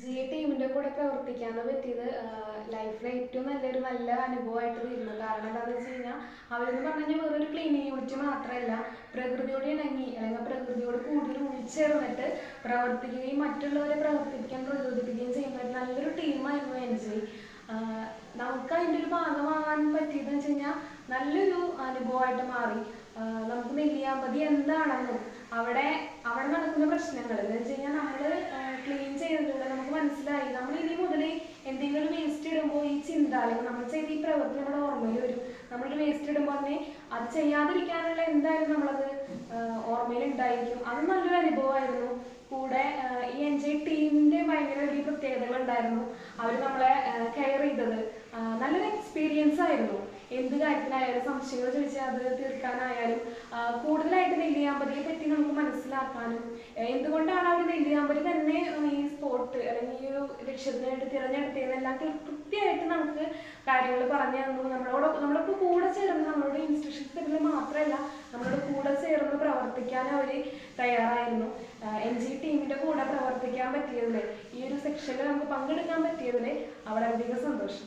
NGA ടീമിന്റെ കൂടെ പ്രവർത്തിക്കാന്ന് പറ്റിയത് ലൈഫിലെ ഏറ്റവും നല്ല അനുഭവമായിട്ട് തീരുന്നു. കാരണം എന്താണെന്ന് വെച്ച് കഴിഞ്ഞാൽ അവരെന്ന് പറഞ്ഞു കഴിഞ്ഞാൽ വെറൊരു ക്ലീനിങ് യൂണിറ്റ് മാത്രമല്ല, പ്രകൃതിയോട് ഇണങ്ങി അല്ലെങ്കിൽ പ്രകൃതിയോട് കൂടുതൽ ഉൾച്ചേർന്നിട്ട് പ്രവർത്തിക്കുകയും മറ്റുള്ളവരെ പ്രവർത്തിപ്പിക്കാൻ പ്രചോദിപ്പിക്കുകയും ചെയ്യുന്ന നല്ലൊരു ടീമായിരുന്നു NGA. നമുക്ക് അതിൻ്റെ ഒരു ഭാഗമാകാൻ പറ്റിയതെന്ന് വെച്ച് കഴിഞ്ഞാൽ നല്ലൊരു അനുഭവമായിട്ട് മാറി. നമുക്ക് നെല്ലിയാമ്പതി എന്താണെന്നും അവിടെ അവിടെ നടക്കുന്ന പ്രശ്നങ്ങൾ എന്ന് വെച്ച് കഴിഞ്ഞാൽ നമ്മൾ ക്ലീൻ ചെയ്തതിലൂടെ നമുക്ക് മനസ്സിലായി. നമ്മൾ ഇനി മുതൽ എന്തെങ്കിലും ഒരു വേസ്റ്റ് ഇടുമ്പോൾ ഈ ചിന്ത അല്ലെങ്കിൽ നമ്മൾ ചെയ്ത ഈ പ്രവൃത്തി നമ്മുടെ ഓർമ്മയിൽ വരും. നമ്മളൊരു വേസ്റ്റ് ഇടുമ്പോൾ തന്നെ അത് ചെയ്യാതിരിക്കാനുള്ള എന്തായാലും നമ്മളത് ഓർമ്മയിൽ ഉണ്ടായിരിക്കും. അത് നല്ലൊരു അനുഭവമായിരുന്നു. കൂടെ ഈ NGA ടീമിന്റെ ഭയങ്കര വലിയ പ്രത്യേകതകൾ ഉണ്ടായിരുന്നു. അവർ നമ്മളെ കെയർ ചെയ്തത് നല്ലൊരു എക്സ്പീരിയൻസ് ആയിരുന്നു. എന്ത് കാര്യത്തിനായാലും സംശയങ്ങൾ ചോദിച്ചാൽ അത് തീർക്കാനായാലും കൂടുതലായിട്ട് നെല്ലിയാമ്പതിയെ പറ്റി നമുക്ക് മനസ്സിലാക്കാനും എന്തുകൊണ്ടാണ് അവർ നെല്ലിയാമ്പതി തന്നെ ഈ സ്പോട്ട് അല്ലെങ്കിൽ ഈ ഒരു ലക്ഷ്യത്തിന് വേണ്ടി തിരഞ്ഞെടുത്തതെന്നെല്ലാം കൃത്യമായിട്ട് നമുക്ക് കാര്യങ്ങൾ പറഞ്ഞു തന്നു. നമ്മളിപ്പോൾ കൂടെ ചേർന്ന് നമ്മളോട് ഇൻസ്ട്രക്ഷൻസ് തരുന്നത് മാത്രമല്ല, നമ്മളോട് കൂടെ ചേർന്ന് പ്രവർത്തിക്കാൻ അവർ തയ്യാറായിരുന്നു. NGA ടീമിന്റെ കൂടെ പ്രവർത്തിക്കാൻ പറ്റിയതിൽ, ഈ ഒരു സെക്ഷനിൽ നമുക്ക് പങ്കെടുക്കാൻ പറ്റിയതിൽ വളരെയധികം സന്തോഷം.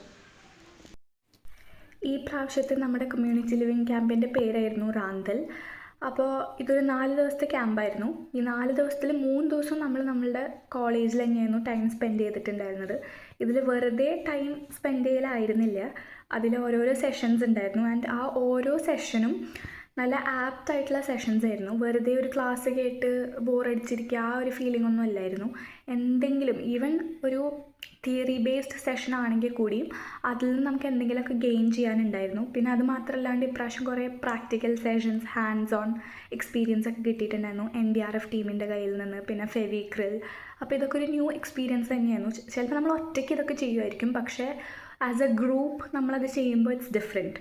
ഈ പ്രാവശ്യത്തെ നമ്മുടെ കമ്മ്യൂണിറ്റി ലിവിങ് ക്യാമ്പിൻ്റെ പേരായിരുന്നു റാന്തൽ. അപ്പോൾ ഇതൊരു 4 ദിവസത്തെ ക്യാമ്പായിരുന്നു. ഈ 4 ദിവസത്തിൽ 3 ദിവസം നമ്മളുടെ കോളേജിൽ തന്നെയായിരുന്നു ടൈം സ്പെൻഡ് ചെയ്തിട്ടുണ്ടായിരുന്നത്. ഇതിൽ വെറുതെ ടൈം സ്പെൻഡ് ചെയ്യലായിരുന്നില്ല, അതിൽ ഓരോരോ സെഷൻസ് ഉണ്ടായിരുന്നു. ആൻഡ് ആ ഓരോ സെഷനും നല്ല ആപ്റ്റായിട്ടുള്ള സെഷൻസ് ആയിരുന്നു. വെറുതെ ഒരു ക്ലാസ് കേട്ട് ബോറടിച്ചിരിക്കുക ആ ഒരു ഫീലിംഗ് ഒന്നും അല്ലായിരുന്നു. എന്തെങ്കിലും ഈവൻ ഒരു തിയറി ബേസ്ഡ് സെഷൻ ആണെങ്കിൽ കൂടിയും അതിൽ നിന്ന് നമുക്ക് എന്തെങ്കിലുമൊക്കെ ഗെയിൻ ചെയ്യാനുണ്ടായിരുന്നു. പിന്നെ അത് മാത്രമല്ലാണ്ട് ഇപ്രാവശ്യം കുറേ practical sessions, hands on experience ഒക്കെ കിട്ടിയിട്ടുണ്ടായിരുന്നു NDRF ടീമിൻ്റെ കയ്യിൽ നിന്ന്. പിന്നെ ഫെവിക്രിൽ. അപ്പോൾ ഇതൊക്കെ ഒരു ന്യൂ എക്സ്പീരിയൻസ് തന്നെയായിരുന്നു. ചിലപ്പോൾ നമ്മൾ ഒറ്റയ്ക്ക് ഇതൊക്കെ ചെയ്യുമായിരിക്കും, പക്ഷേ ആസ് എ ഗ്രൂപ്പ് നമ്മളത് ചെയ്യുമ്പോൾ ഇറ്റ്സ് ഡിഫറെൻറ്റ്.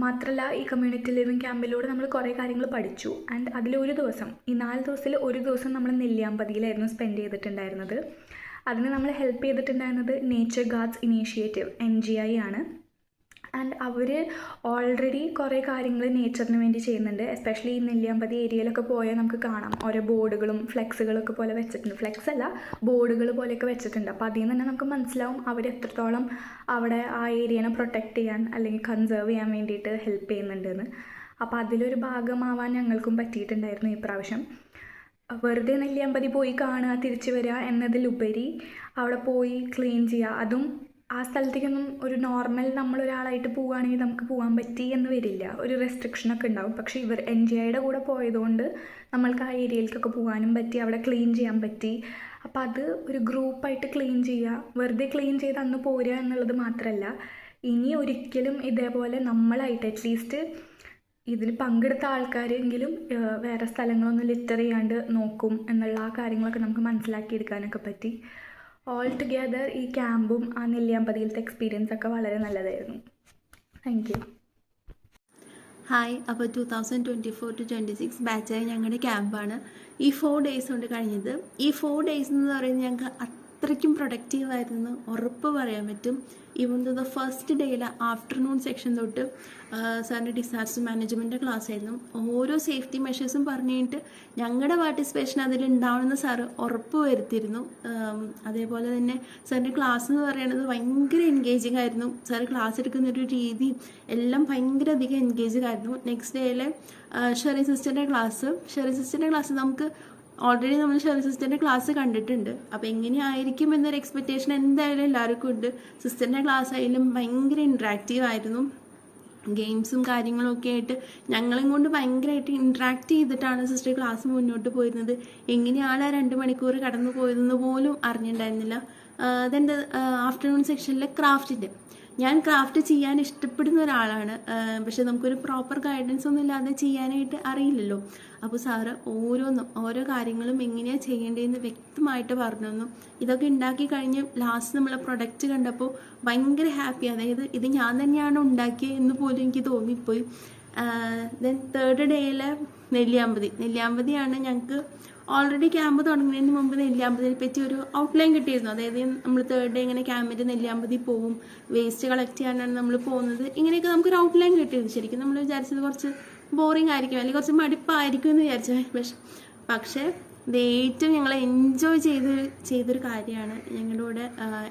മാത്രമല്ല ഈ കമ്മ്യൂണിറ്റി ലിവിങ് ക്യാമ്പിലൂടെ നമ്മൾ കുറേ കാര്യങ്ങൾ പഠിച്ചു. ആൻഡ് അതിലൊരു ദിവസം, ഈ 4 ദിവസത്തിൽ ഒരു ദിവസം നമ്മൾ നെല്ലിയാമ്പതിയിലായിരുന്നു സ്പെൻഡ് ചെയ്തിട്ടുണ്ടായിരുന്നത്. അതിന് നമ്മൾ ഹെൽപ്പ് ചെയ്തിട്ടുണ്ടായിരുന്നത് നേച്ചർ ഗാർഡ്സ് ഇനീഷ്യേറ്റീവ് NGI ആണ്. ആൻഡ് അവർ ഓൾറെഡി കുറേ കാര്യങ്ങൾ നേച്ചറിന് വേണ്ടി ചെയ്യുന്നുണ്ട്. എസ്പെഷ്യലി ഈ നെല്ലിയാമ്പതി ഏരിയയിലൊക്കെ പോയാൽ നമുക്ക് കാണാം ഓരോ ബോർഡുകളും ഫ്ലെക്സുകളൊക്കെ പോലെ വെച്ചിട്ടുണ്ട്. ഫ്ലെക്സ് അല്ല, ബോർഡുകൾ പോലെയൊക്കെ വെച്ചിട്ടുണ്ട്. അപ്പോൾ അതിൽ നിന്ന് തന്നെ നമുക്ക് മനസ്സിലാവും അവർ എത്രത്തോളം അവിടെ ആ ഏരിയനെ പ്രൊട്ടക്റ്റ് ചെയ്യാൻ അല്ലെങ്കിൽ കൺസേർവ് ചെയ്യാൻ വേണ്ടിയിട്ട് ഹെൽപ്പ് ചെയ്യുന്നുണ്ടെന്ന്. അപ്പോൾ അതിലൊരു ഭാഗമാവാൻ ഞങ്ങൾക്കും പറ്റിയിട്ടുണ്ടായിരുന്നു ഈ പ്രാവശ്യം. വെറുതെ നെല്ലിയാമ്പതി പോയി കാണുക തിരിച്ചു വരിക എന്നതിലുപരി അവിടെ പോയി ക്ലീൻ ചെയ്യുക, അതും ആ സ്ഥലത്തേക്കൊന്നും ഒരു നോർമൽ നമ്മളൊരാളായിട്ട് പോവുകയാണെങ്കിൽ നമുക്ക് പോകാൻ പറ്റി എന്ന് വരില്ല, ഒരു റെസ്ട്രിക്ഷനൊക്കെ ഉണ്ടാവും. പക്ഷേ ഇവർ NGIയുടെ കൂടെ പോയതുകൊണ്ട് നമ്മൾക്ക് ആ ഏരിയയിലേക്കൊക്കെ പോകാനും പറ്റി, അവിടെ ക്ലീൻ ചെയ്യാൻ പറ്റി. അപ്പോൾ അത് ഒരു ഗ്രൂപ്പായിട്ട് ക്ലീൻ ചെയ്യുക, വെറുതെ ക്ലീൻ ചെയ്ത് അന്ന് പോരുക എന്നുള്ളത് മാത്രമല്ല, ഇനി ഒരിക്കലും ഇതേപോലെ നമ്മളായിട്ട് അറ്റ്ലീസ്റ്റ് ഇതിൽ പങ്കെടുത്ത ആൾക്കാരെങ്കിലും വേറെ സ്ഥലങ്ങളൊന്നും ലിറ്റർ ചെയ്യാണ്ട് നോക്കും എന്നുള്ള ആ കാര്യങ്ങളൊക്കെ നമുക്ക് മനസ്സിലാക്കിയെടുക്കാനൊക്കെ പറ്റി. ഓൾ ടുഗെദർ ഈ ക്യാമ്പും ആ നെല്ലിയാമ്പതിയിലത്തെ എക്സ്പീരിയൻസ് ഒക്കെ വളരെ നല്ലതായിരുന്നു. Thank you. ഹായ്. അപ്പോൾ 2024 to 26 ബാച്ചായി ഞങ്ങളുടെ ക്യാമ്പാണ് ഈ 4 ഡേയ്സ് കൊണ്ട് കഴിഞ്ഞത്. ഈ 4 ഡേയ്സ് എന്ന് പറയുന്നത് ഞങ്ങൾക്ക് അത്രയ്ക്കും പ്രൊഡക്റ്റീവായിരുന്നു ഉറപ്പ് പറയാൻ പറ്റും. ഈവൻ ദ ഫസ്റ്റ് ഡേയിൽ ആഫ്റ്റർനൂൺ സെക്ഷൻ തൊട്ട് സാറിൻ്റെ ഡിസാസ്റ്റർ മാനേജ്മെൻറ്റ് ക്ലാസ് ആയിരുന്നു. ഓരോ സേഫ്റ്റി മെഷേഴ്സും പറഞ്ഞിട്ട് ഞങ്ങളുടെ പാർട്ടിസിപ്പേഷൻ അതിലുണ്ടാവണമെന്ന് സാറ് ഉറപ്പ് വരുത്തിയിരുന്നു. അതേപോലെ തന്നെ സാറിൻ്റെ ക്ലാസ് എന്ന് പറയുന്നത് ഭയങ്കര എൻഗേജിങ് ആയിരുന്നു. സാറ് ക്ലാസ് എടുക്കുന്നൊരു രീതിയും എല്ലാം ഭയങ്കര അധികം എൻഗേജിങ് ആയിരുന്നു. നെക്സ്റ്റ് ഡേയിൽ ഷെറി സിസ്റ്ററിൻ്റെ ക്ലാസ് നമുക്ക് ഓൾറെഡി നമ്മൾ ഷെറി സിസ്റ്ററിൻ്റെ ക്ലാസ് കണ്ടിട്ടുണ്ട്. അപ്പോൾ എങ്ങനെയായിരിക്കും എന്നൊരു എക്സ്പെക്റ്റേഷൻ എന്തായാലും എല്ലാവർക്കും ഉണ്ട്. സിസ്റ്ററിൻ്റെ ക്ലാസ് ആയാലും ഭയങ്കര ഇൻട്രാക്റ്റീവ് ആയിരുന്നു. ഗെയിംസും കാര്യങ്ങളും ഒക്കെ ആയിട്ട് ഞങ്ങളെയും കൊണ്ട് ഭയങ്കരമായിട്ട് ഇൻട്രാക്ട് ചെയ്തിട്ടാണ് സിസ്റ്റർ ക്ലാസ് മുന്നോട്ട് പോയിരുന്നത്. എങ്ങനെയാണ് ആ 2 മണിക്കൂർ കടന്നു പോയതെന്ന് പോലും അറിഞ്ഞിട്ടുണ്ടായിരുന്നില്ല. അതെൻ്റെ ആഫ്റ്റർനൂൺ സെക്ഷനിൽ ഞാൻ ക്രാഫ്റ്റ് ചെയ്യാൻ ഇഷ്ടപ്പെടുന്ന ഒരാളാണ്. പക്ഷെ നമുക്കൊരു പ്രോപ്പർ ഗൈഡൻസ് ഒന്നും ഇല്ലാതെ ചെയ്യാനായിട്ട് അറിയില്ലല്ലോ. അപ്പോൾ സാറ് ഓരോ കാര്യങ്ങളും എങ്ങനെയാണ് ചെയ്യേണ്ടതെന്ന് വ്യക്തമായിട്ട് പറഞ്ഞു തന്നു. ഇതൊക്കെ ഉണ്ടാക്കി കഴിഞ്ഞ് ലാസ്റ്റ് നമ്മളെ പ്രൊഡക്റ്റ് കണ്ടപ്പോൾ ഭയങ്കര ഹാപ്പി. അതായത് ഇത് ഞാൻ തന്നെയാണ് ഉണ്ടാക്കിയത് എന്ന് പോലും എനിക്ക് തോന്നിപ്പോയി. ദെൻ 3rd ഡേയിൽ നെല്ലിയാമ്പതിയാണ് ഞങ്ങൾക്ക് ഓൾറെഡി ക്യാമ്പ് തുടങ്ങുന്നതിന് മുമ്പ് നെല്ലിയാമ്പതിനെ പറ്റി ഒരു ഔട്ട്ലൈൻ കിട്ടിയിരുന്നു. അതായത് നമ്മൾ 3rd ഡേ ഇങ്ങനെ ക്യാമ്പിൽ നെല്ലിയാമ്പതി പോവും, വേസ്റ്റ് കളക്ട് ചെയ്യാനാണ് നമ്മൾ പോകുന്നത്, ഇങ്ങനെയൊക്കെ നമുക്കൊരു ഔട്ട്ലൈൻ കിട്ടിയിരുന്നു. ശരിക്കും നമ്മൾ വിചാരിച്ചത് കുറച്ച് ബോറിംഗ് ആയിരിക്കും അല്ലെങ്കിൽ കുറച്ച് മടുപ്പായിരിക്കും എന്ന് വിചാരിച്ചു. പക്ഷേ ഇത് ഏറ്റവും ഞങ്ങൾ എൻജോയ് ചെയ്തൊരു കാര്യമാണ്. ഞങ്ങളുടെ കൂടെ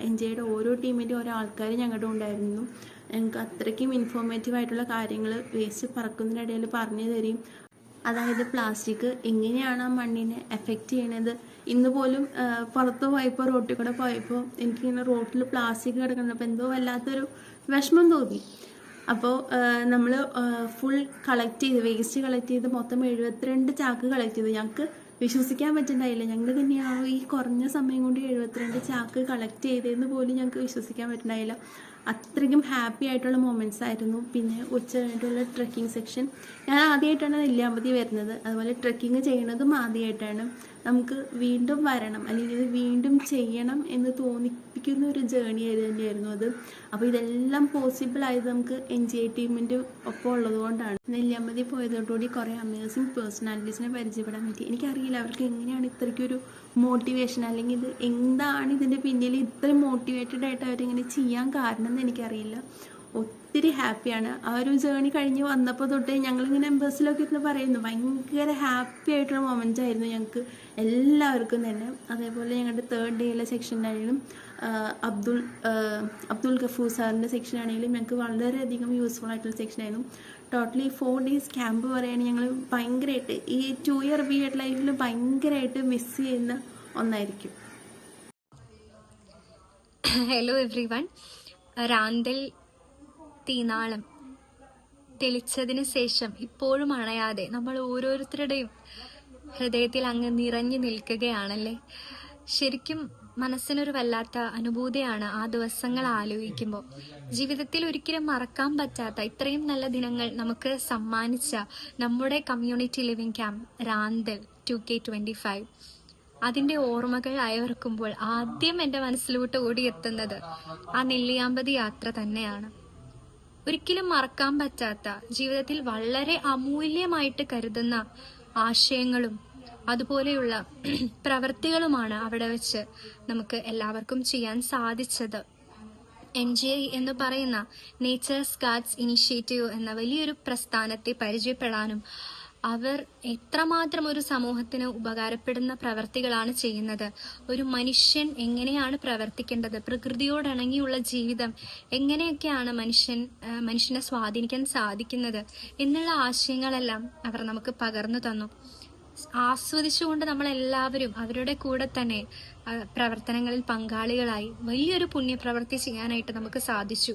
എൻജോയുടെ ഓരോ ടീമിൻ്റെ ഓരോ ആൾക്കാർ ഞങ്ങളുടെ ഉണ്ടായിരുന്നു. ഞങ്ങൾക്ക് അത്രയ്ക്കും ഇൻഫോർമേറ്റീവായിട്ടുള്ള കാര്യങ്ങൾ വേസ്റ്റ് പറക്കുന്നതിനിടയിൽ പറഞ്ഞു തരും. അതായത് പ്ലാസ്റ്റിക് എങ്ങനെയാണ് ആ മണ്ണിനെ എഫക്റ്റ് ചെയ്യണത്. ഇന്ന് പോലും പുറത്ത് പോയപ്പോൾ റോട്ടിൽ കൂടെ പോയപ്പോൾ എനിക്കിങ്ങനെ റോട്ടിൽ പ്ലാസ്റ്റിക് കിടക്കുന്നപ്പോൾ എന്തോ വല്ലാത്തൊരു വിഷമം തോന്നി. അപ്പോൾ നമ്മൾ ഫുൾ കളക്ട് ചെയ്ത് വേസ്റ്റ് കളക്ട് ചെയ്ത് മൊത്തം 72 ചാക്ക് കളക്ട് ചെയ്തു. ഞങ്ങൾക്ക് വിശ്വസിക്കാൻ പറ്റുന്നുണ്ടായില്ല. ഞങ്ങൾ തന്നെയാണ് ഈ കുറഞ്ഞ സമയം കൊണ്ട് 72 ചാക്ക് കളക്ട് ചെയ്തതെന്ന് പോലും ഞങ്ങൾക്ക് വിശ്വസിക്കാൻ പറ്റുന്നുണ്ടായില്ല. അത്രയ്ക്കും ഹാപ്പി ആയിട്ടുള്ള മൊമെൻറ്റ്സ് ആയിരുന്നു. പിന്നെ ഉച്ച കഴിഞ്ഞിട്ടുള്ള ട്രെക്കിംഗ് സെക്ഷൻ ഞാൻ ആദ്യമായിട്ടാണ് നെല്ലിയാമ്പതി വരുന്നത്. അതുപോലെ ട്രെക്കിങ് ചെയ്യുന്നതും ആദ്യമായിട്ടാണ്. നമുക്ക് വീണ്ടും വരണം അല്ലെങ്കിൽ ഇത് വീണ്ടും ചെയ്യണം എന്ന് തോന്നിപ്പിക്കുന്ന ഒരു ജേണി തന്നെയായിരുന്നു അത്. അപ്പോൾ ഇതെല്ലാം പോസിബിൾ ആയത് നമുക്ക് NGI ടീമിൻ്റെ ഒപ്പം ഉള്ളതുകൊണ്ടാണ്. നെല്ലിയാമ്പതി പോയതോടുകൂടി കുറേ അമേസിങ് പേഴ്സണാലിറ്റീസിനെ പരിചയപ്പെടാൻ പറ്റി. എനിക്കറിയില്ല അവർക്ക് എങ്ങനെയാണ് ഇത്രയ്ക്കൊരു മോട്ടിവേഷൻ അല്ലെങ്കിൽ ഇത് എന്താണ് ഇതിൻ്റെ പിന്നിൽ ഇത്രയും മോട്ടിവേറ്റഡ് ആയിട്ട് അവരിങ്ങനെ ചെയ്യാൻ കാരണം എന്ന് എനിക്കറിയില്ല. ഒത്തിരി ഹാപ്പിയാണ്. ആ ഒരു ജേണി കഴിഞ്ഞ് വന്നപ്പോൾ തൊട്ട് ഞങ്ങളിങ്ങനെ ബസ്സിലൊക്കെ ഇരുന്ന് പറയുന്നു ഭയങ്കര ഹാപ്പി ആയിട്ടുള്ള മൊമെൻ്റ് ആയിരുന്നു ഞങ്ങൾക്ക് എല്ലാവർക്കും തന്നെ. അതേപോലെ ഞങ്ങളുടെ 3rd ഡേയിലെ സെക്ഷനാണെങ്കിലും അബ്ദുൾ ഗഫൂർ സാറിൻ്റെ സെക്ഷനാണെങ്കിലും ഞങ്ങൾക്ക് വളരെയധികം യൂസ്ഫുൾ ആയിട്ടുള്ള സെക്ഷനായിരുന്നു. ടോട്ടലി 4 ഡേയ്സ് ക്യാമ്പ് പറയുകയാണെങ്കിൽ ഞങ്ങൾ ഭയങ്കരമായിട്ട് ഈ 2 ഇയർ BEd ലൈഫിൽ ഭയങ്കരമായിട്ട് മിസ് ചെയ്യുന്ന ഒന്നായിരിക്കും. Hello everyone. റാന്തൽ തീനാളം തെളിച്ചതിന് ശേഷം ഇപ്പോഴും അണയാതെ നമ്മൾ ഓരോരുത്തരുടെയും ഹൃദയത്തിൽ അങ്ങ് നിറഞ്ഞു നിൽക്കുകയാണല്ലേ. ശരിക്കും മനസ്സിനൊരു വല്ലാത്ത അനുഭൂതിയാണ് ആ ദിവസങ്ങൾ ആലോചിക്കുമ്പോൾ. ജീവിതത്തിൽ ഒരിക്കലും മറക്കാൻ പറ്റാത്ത ഇത്രയും നല്ല ദിനങ്ങൾ നമുക്ക് സമ്മാനിച്ച നമ്മുടെ കമ്മ്യൂണിറ്റി ലിവിംഗ് ക്യാമ്പ് റാന്തൽ 2K25 അതിൻ്റെ ഓർമ്മകൾ അയവിറക്കുമ്പോൾ ആദ്യം എൻ്റെ മനസ്സിലോട്ട് ഓടിയെത്തുന്നത് ആ നെല്ലിയാമ്പതി യാത്ര തന്നെയാണ്. ഒരിക്കലും മറക്കാൻ പറ്റാത്ത, ജീവിതത്തിൽ വളരെ അമൂല്യമായിട്ട് കരുതുന്ന ആശയങ്ങളും അതുപോലെയുള്ള പ്രവൃത്തികളുമാണ് അവിടെ വെച്ച് നമുക്ക് എല്ലാവർക്കും ചെയ്യാൻ സാധിച്ചത്. NGI എന്ന് പറയുന്ന നേച്ചേഴ്സ് ഗാർഡ്സ് ഇനിഷ്യേറ്റീവ് എന്ന വലിയൊരു പ്രസ്ഥാനത്തെ പരിചയപ്പെടാനും അവർ എത്രമാത്രം ഒരു സമൂഹത്തിന് ഉപകാരപ്പെടുന്ന പ്രവർത്തികളാണ് ചെയ്യുന്നത്, ഒരു മനുഷ്യൻ എങ്ങനെയാണ് പ്രവർത്തിക്കേണ്ടത്, പ്രകൃതിയോടിണങ്ങിയുള്ള ജീവിതം എങ്ങനെയൊക്കെയാണ് മനുഷ്യനെ സ്വാധീനിക്കാൻ സാധിക്കുന്നത് എന്നുള്ള ആശയങ്ങളെല്ലാം അവർ നമുക്ക് പകർന്നു തന്നു. ആസ്വദിച്ചുകൊണ്ട് നമ്മളെല്ലാവരും അവരുടെ കൂടെ തന്നെ പ്രവർത്തനങ്ങളിൽ പങ്കാളികളായി വലിയൊരു പുണ്യപ്രവൃത്തി ചെയ്യാനായിട്ട് നമുക്ക് സാധിച്ചു.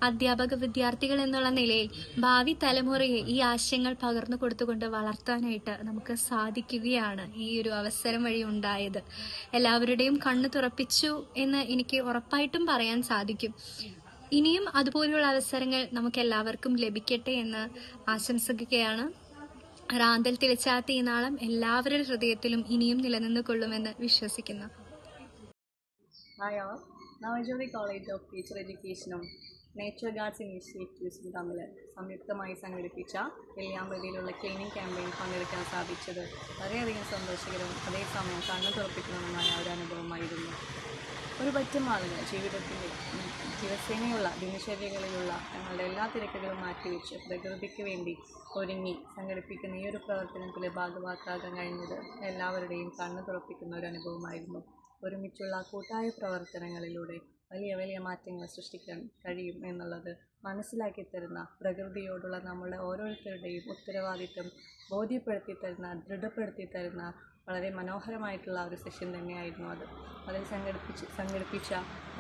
അധ്യാപക വിദ്യാർത്ഥികൾ എന്നുള്ള നിലയിൽ ഭാവി തലമുറയെ ഈ ആശയങ്ങൾ പകർന്നു കൊടുത്തുകൊണ്ട് വളർത്താനായിട്ട് നമുക്ക് സാധിക്കുകയാണ് ഈ ഒരു അവസരം വഴി ഉണ്ടായത്. എല്ലാവരുടെയും കണ്ണു തുറപ്പിച്ചു എന്ന് എനിക്ക് ഉറപ്പായിട്ടും പറയാൻ സാധിക്കും. ഇനിയും അതുപോലുള്ള അവസരങ്ങൾ നമുക്ക് എല്ലാവർക്കും ലഭിക്കട്ടെ എന്ന് ആശംസിക്കുകയാണ്. റാന്തൽ തിളച്ച തീനാളം എല്ലാവരുടെ ഹൃദയത്തിലും ഇനിയും നിലനിന്നു കൊള്ളുമെന്ന് വിശ്വസിക്കുന്നു. Hi all. Navajyothi college of teacher എഡ്യൂക്കേഷനും നേച്ചർ ഗാർഡ്സ് ഇനിഷ്യേറ്റീവ്സും തമ്മിൽ സംയുക്തമായി സംഘടിപ്പിച്ച നെല്ലിയാമ്പതിയിലുള്ള ക്ലീനിങ് ക്യാമ്പയിൻ പങ്കെടുക്കാൻ സാധിച്ചത് വളരെയധികം സന്തോഷകരവും അതേസമയം കണ്ണു തുറപ്പിക്കുന്നതുമായ ഒരു അനുഭവമായിരുന്നു. ഒരു പറ്റം ആളുകൾ ജീവിതത്തിൻ്റെ ദിവസേനയുള്ള ദിനചര്യകളിലുള്ള തങ്ങളുടെ എല്ലാ തിരക്കുകളും മാറ്റിവെച്ച് പ്രകൃതിക്ക് വേണ്ടി ഒരുങ്ങി സംഘടിപ്പിക്കുന്ന ഈ ഒരു പ്രവർത്തനത്തിൽ ഭാഗവാക്കാകാൻ കഴിഞ്ഞത് എല്ലാവരുടെയും കണ്ണു തുറപ്പിക്കുന്ന ഒരു അനുഭവമായിരുന്നു. ഒരുമിച്ചുള്ള കൂട്ടായ പ്രവർത്തനങ്ങളിലൂടെ വലിയ വലിയ മാറ്റങ്ങൾ സൃഷ്ടിക്കാൻ കഴിയും എന്നുള്ളത് മനസ്സിലാക്കി തരുന്ന, പ്രകൃതിയോടുള്ള നമ്മുടെ ഓരോരുത്തരുടെയും ഉത്തരവാദിത്വം ബോധ്യപ്പെടുത്തി ദൃഢപ്പെടുത്തി വളരെ മനോഹരമായിട്ടുള്ള ഒരു സെഷൻ തന്നെയായിരുന്നു അത്. അതിൽ സംഘടിപ്പിച്ച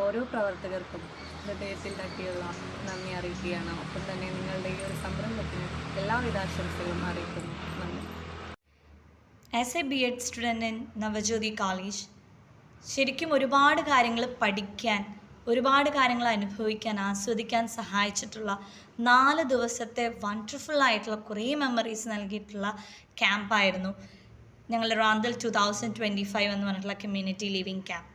ഓരോ പ്രവർത്തകർക്കും ഹൃദയത്തിൽ തട്ടിയുള്ള നന്ദി അറിയിക്കുകയാണ്. ഒപ്പം തന്നെ നിങ്ങളുടെ ഈ ഒരു സംരംഭത്തിന് എല്ലാവിധ ആശംസകളും അറിയിക്കുന്നു. നന്ദി. As A BEd student in Navajyothi college, ശരിക്കും ഒരുപാട് കാര്യങ്ങൾ പഠിക്കാൻ, ഒരുപാട് കാര്യങ്ങൾ അനുഭവിക്കാൻ, ആസ്വദിക്കാൻ സഹായിച്ചിട്ടുള്ള 4 ദിവസത്തെ വണ്ടർഫുൾ ആയിട്ടുള്ള കുറേ മെമ്മറീസ് നൽകിയിട്ടുള്ള ക്യാമ്പായിരുന്നു ഞങ്ങളുടെ റാന്തൽ 2025 എന്ന് പറഞ്ഞിട്ടുള്ള കമ്മ്യൂണിറ്റി ലിവിങ് ക്യാമ്പ്.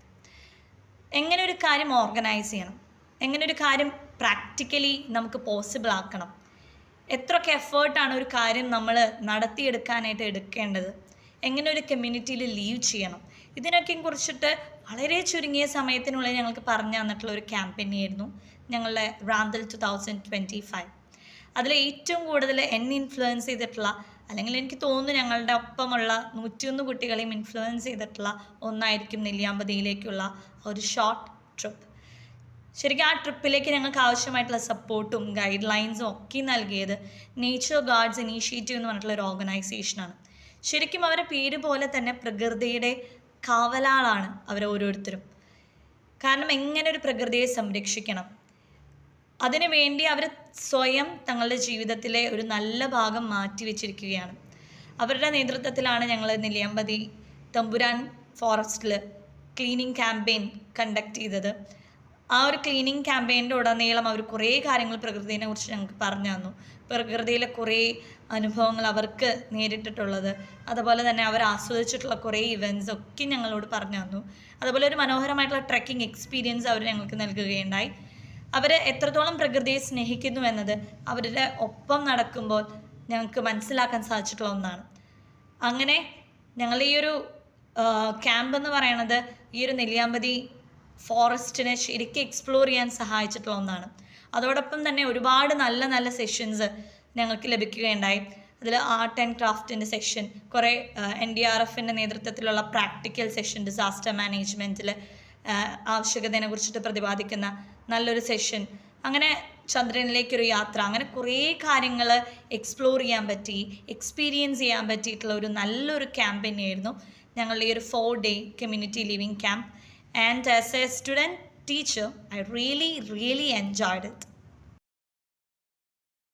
എങ്ങനെ ഒരു കാര്യം ഓർഗനൈസ് ചെയ്യണം, എങ്ങനെ ഒരു കാര്യം പ്രാക്ടിക്കലി നമുക്ക് പോസിബിൾ ആക്കണം, എത്രയൊക്കെ എഫേർട്ടാണ് ഒരു കാര്യം നമ്മൾ നടത്തിയെടുക്കാനായിട്ട് എടുക്കേണ്ടത്, എങ്ങനെ ഒരു കമ്മ്യൂണിറ്റിയിൽ ലീവ് ചെയ്യണം, ഇതിനൊക്കെയും കുറിച്ചിട്ട് വളരെ ചുരുങ്ങിയ സമയത്തിനുള്ളിൽ ഞങ്ങൾക്ക് പറഞ്ഞു തന്നിട്ടുള്ള ഒരു ക്യാമ്പയിനായിരുന്നു ഞങ്ങളുടെ റാന്തൽ 2025. അതിൽ ഏറ്റവും കൂടുതൽ എന്നെ ഇൻഫ്ലുവൻസ് ചെയ്തിട്ടുള്ള അല്ലെങ്കിൽ എനിക്ക് തോന്നുന്നു ഞങ്ങളുടെ ഒപ്പമുള്ള 101 കുട്ടികളെയും ഇൻഫ്ലുവൻസ് ചെയ്തിട്ടുള്ള ഒന്നായിരിക്കും നെല്ലിയാമ്പതിയിലേക്കുള്ള ഒരു ഷോർട്ട് ട്രിപ്പ്. ശരിക്കും ആ ട്രിപ്പിലേക്ക് ഞങ്ങൾക്ക് ആവശ്യമായിട്ടുള്ള സപ്പോർട്ടും ഗൈഡ് ലൈൻസും ഒക്കെ നൽകിയത് നേച്ചർ ഗാർഡ്സ് ഇനീഷ്യേറ്റീവ് എന്ന് പറഞ്ഞിട്ടുള്ള ഒരു ഓർഗനൈസേഷനാണ്. ശരിക്കും അവരുടെ പേര് പോലെ തന്നെ പ്രകൃതിയുടെ കാവലാളാണ് അവരോരോരുത്തരും. കാരണം എങ്ങനെ ഒരു പ്രകൃതിയെ സംരക്ഷിക്കണം, അതിനു വേണ്ടി അവർ സ്വയം തങ്ങളുടെ ജീവിതത്തിലെ ഒരു നല്ല ഭാഗം മാറ്റി വെച്ചിരിക്കുകയാണ്. അവരുടെ നേതൃത്വത്തിലാണ് ഞങ്ങൾ നെല്ലിയാമ്പതി തമ്പുരാൻ ഫോറസ്റ്റിൽ ക്ലീനിങ് ക്യാമ്പയിൻ കണ്ടക്ട് ചെയ്തത്. ആ ഒരു ക്ലീനിങ് ക്യാമ്പയിൻ്റെ ഉടനീളം അവർ കുറേ കാര്യങ്ങൾ പ്രകൃതിയെ കുറിച്ച് ഞങ്ങൾക്ക് പറഞ്ഞു തന്നു. പ്രകൃതിയിലെ കുറേ അനുഭവങ്ങൾ അവർക്ക് നേരിട്ടിട്ടുള്ളത്, അതുപോലെ തന്നെ അവർ ആസ്വദിച്ചിട്ടുള്ള കുറേ ഇവൻറ്റ്സ് ഒക്കെ ഞങ്ങളോട് പറഞ്ഞു തന്നു. അതുപോലെ ഒരു മനോഹരമായിട്ടുള്ള ട്രെക്കിംഗ് എക്സ്പീരിയൻസ് അവർ ഞങ്ങൾക്ക് നൽകുകയുണ്ടായി. അവർ എത്രത്തോളം പ്രകൃതിയെ സ്നേഹിക്കുന്നു എന്നത് അവരുടെ ഒപ്പം നടക്കുമ്പോൾ ഞങ്ങൾക്ക് മനസ്സിലാക്കാൻ സാധിച്ചിട്ടുള്ള ഒന്നാണ്. അങ്ങനെ ഞങ്ങൾ ഈ ഒരു ക്യാമ്പ് എന്ന് പറയുന്നത് ഈ ഒരു നെല്ലിയാമ്പതി ഫോറസ്റ്റിനെ ശരിക്കും എക്സ്പ്ലോർ ചെയ്യാൻ സഹായിച്ചിട്ടുള്ള ഒന്നാണ്. അതോടൊപ്പം തന്നെ ഒരുപാട് നല്ല നല്ല സെഷൻസ് ഞങ്ങൾക്ക് ലഭിക്കുകയുണ്ടായി. അതിൽ ആർട്ട് ആൻഡ് ക്രാഫ്റ്റിൻ്റെ സെഷൻ, കുറേ NDRFൻ്റെ നേതൃത്വത്തിലുള്ള പ്രാക്ടിക്കൽ സെഷൻ, ഡിസാസ്റ്റർ മാനേജ്മെൻറ്റിൽ ആവശ്യകതയെ കുറിച്ചിട്ട് പ്രതിപാദിക്കുന്ന നല്ലൊരു സെഷൻ, അങ്ങനെ ചന്ദ്രനിലേക്കൊരു യാത്ര, അങ്ങനെ കുറേ കാര്യങ്ങൾ എക്സ്പ്ലോർ ചെയ്യാൻ പറ്റി, എക്സ്പീരിയൻസ് ചെയ്യാൻ പറ്റിയിട്ടുള്ള ഒരു നല്ലൊരു ക്യാമ്പയിനായിരുന്നു ഞങ്ങളുടെ ഈ ഒരു 4 day community living camp. And as a student teacher, I really enjoyed it.